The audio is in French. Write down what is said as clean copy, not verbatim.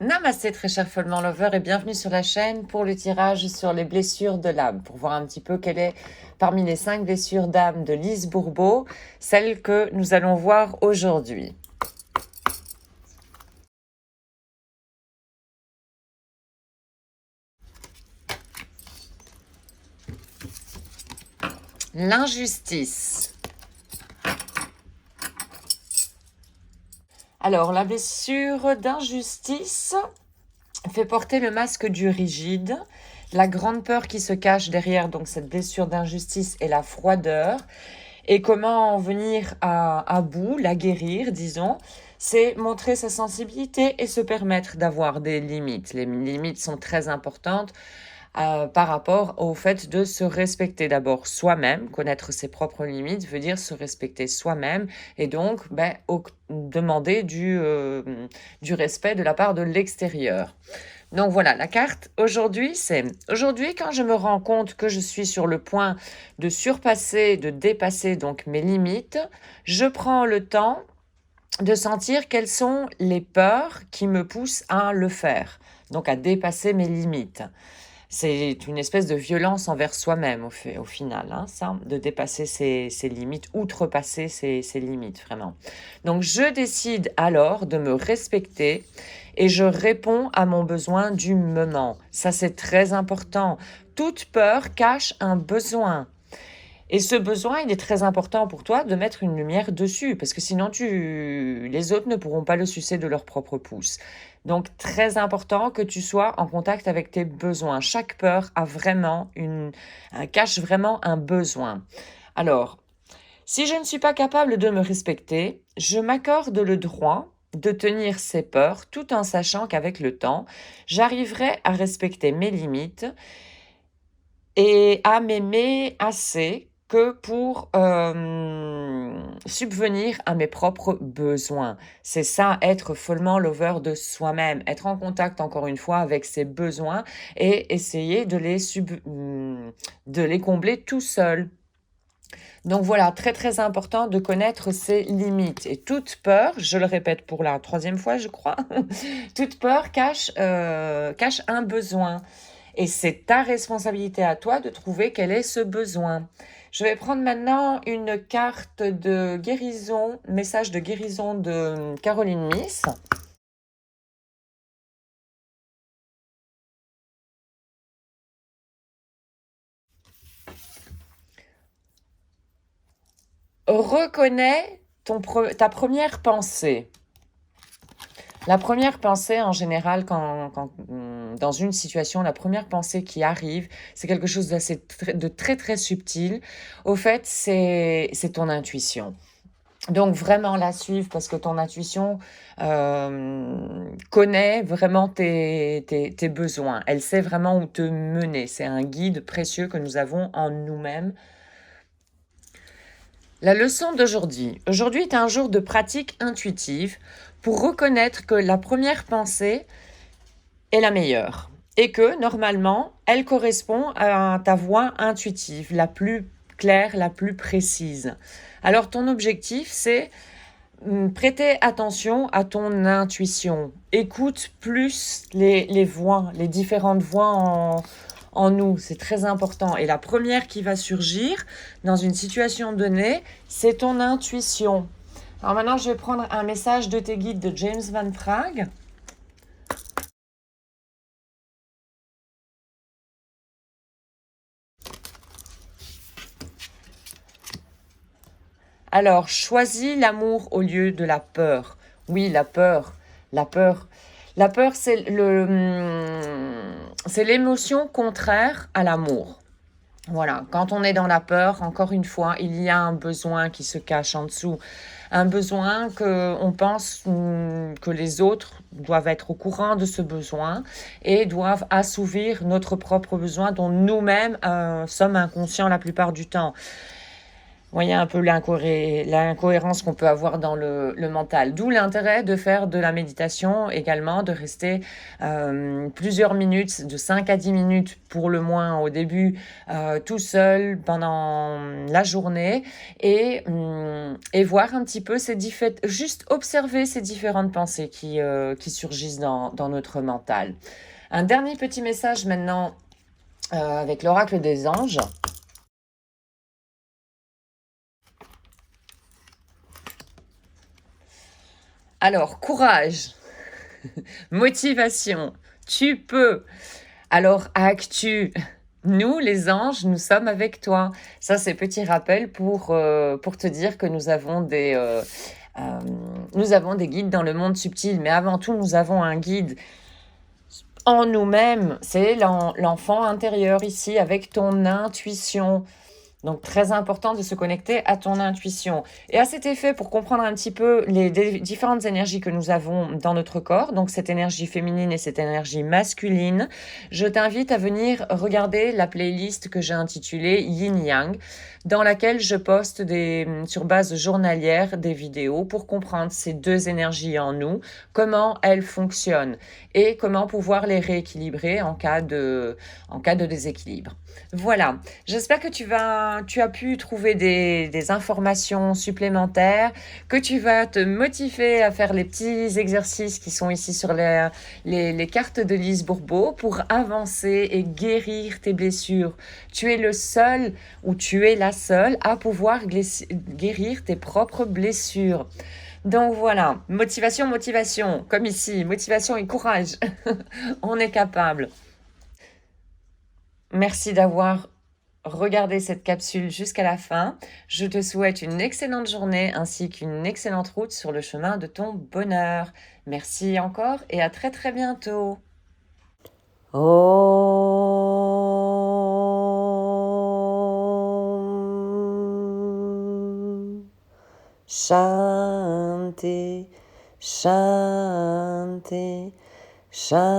Namasté très cher Follement Lover et bienvenue sur la chaîne pour le tirage sur les blessures de l'âme, pour voir un petit peu quelle est parmi les 5 blessures d'âme de Lise Bourbeau, celle que nous allons voir aujourd'hui. L'injustice. Alors, la blessure d'injustice fait porter le masque du rigide, la grande peur qui se cache derrière donc cette blessure d'injustice et la froideur. Et comment en venir à bout, la guérir, disons, c'est montrer sa sensibilité et se permettre d'avoir des limites. Les limites sont très importantes par rapport au fait de se respecter d'abord soi-même. Connaître ses propres limites veut dire se respecter soi-même et donc demander du respect de la part de l'extérieur. Donc voilà, la carte aujourd'hui, c'est aujourd'hui quand je me rends compte que je suis sur le point de surpasser, de dépasser donc mes limites, je prends le temps de sentir quelles sont les peurs qui me poussent à le faire, donc à dépasser mes limites. C'est une espèce de violence envers soi-même au final, hein, ça, de dépasser ses limites, outrepasser ses limites, vraiment. Donc, je décide alors de me respecter et je réponds à mon besoin du moment. Ça, c'est très important. Toute peur cache un besoin. Et ce besoin, il est très important pour toi de mettre une lumière dessus, parce que sinon, les autres ne pourront pas le sucer de leur propre pouce. Donc, très important que tu sois en contact avec tes besoins. Chaque peur a vraiment cache vraiment un besoin. Alors, si je ne suis pas capable de me respecter, je m'accorde le droit de tenir ces peurs tout en sachant qu'avec le temps, j'arriverai à respecter mes limites et à m'aimer assez que pour subvenir à mes propres besoins. C'est ça, être follement lover de soi-même, être en contact encore une fois avec ses besoins et essayer de les combler tout seul. Donc voilà, très très important de connaître ses limites. Et toute peur, je le répète pour la 3e fois je crois, toute peur cache un besoin. Et c'est ta responsabilité à toi de trouver quel est ce besoin. Je vais prendre maintenant une carte de guérison, message de guérison de Caroline Miss. Reconnais ta première pensée. La première pensée, en général, dans une situation, la première pensée qui arrive, c'est quelque chose de très, très subtil. Au fait, c'est ton intuition. Donc, vraiment la suivre parce que ton intuition connaît vraiment tes besoins. Elle sait vraiment où te mener. C'est un guide précieux que nous avons en nous-mêmes. La leçon d'aujourd'hui. Aujourd'hui est un jour de pratique intuitive pour reconnaître que la première pensée est la meilleure et que normalement, elle correspond à ta voix intuitive, la plus claire, la plus précise. Alors ton objectif, c'est prêter attention à ton intuition. Écoute plus les voix, les différentes voix en nous. C'est très important. Et la première qui va surgir dans une situation donnée, c'est ton intuition. Alors maintenant, je vais prendre un message de tes guides de James Van Praagh. Alors, choisis l'amour au lieu de la peur. Oui, la peur. La peur. La peur, c'est l'émotion contraire à l'amour. Voilà, quand on est dans la peur, encore une fois, il y a un besoin qui se cache en dessous. Un besoin que on pense que les autres doivent être au courant de ce besoin et doivent assouvir notre propre besoin dont nous-mêmes sommes inconscients la plupart du temps. Voyez un peu l'incohérence qu'on peut avoir dans le mental. D'où l'intérêt de faire de la méditation également, de rester plusieurs minutes, de 5 à 10 minutes pour le moins au début, tout seul pendant la journée et voir un petit peu juste observer ces différentes pensées qui surgissent dans notre mental. Un dernier petit message maintenant avec l'oracle des anges. Alors, courage, motivation, tu peux. Alors, actu. Nous, les anges, nous sommes avec toi. Ça, c'est petit rappel pour te dire que nous avons des guides dans le monde subtil. Mais avant tout, nous avons un guide en nous-mêmes. C'est l'enfant intérieur ici, avec ton intuition. Donc, très important de se connecter à ton intuition. Et à cet effet, pour comprendre un petit peu les différentes énergies que nous avons dans notre corps, donc cette énergie féminine et cette énergie masculine, je t'invite à venir regarder la playlist que j'ai intitulée Yin Yang, dans laquelle je poste sur base journalière des vidéos pour comprendre ces deux énergies en nous, comment elles fonctionnent et comment pouvoir les rééquilibrer en cas de déséquilibre. Voilà, j'espère que tu as pu trouver des informations supplémentaires, que tu vas te motiver à faire les petits exercices qui sont ici sur les cartes de Lise Bourbeau pour avancer et guérir tes blessures. Tu es le seul ou tu es la seule à pouvoir guérir tes propres blessures. Donc voilà, motivation, motivation, comme ici, motivation et courage. On est capable. Merci d'avoir regardé cette capsule jusqu'à la fin. Je te souhaite une excellente journée ainsi qu'une excellente route sur le chemin de ton bonheur. Merci encore et à très très bientôt. Om Shanti Shanti Shanti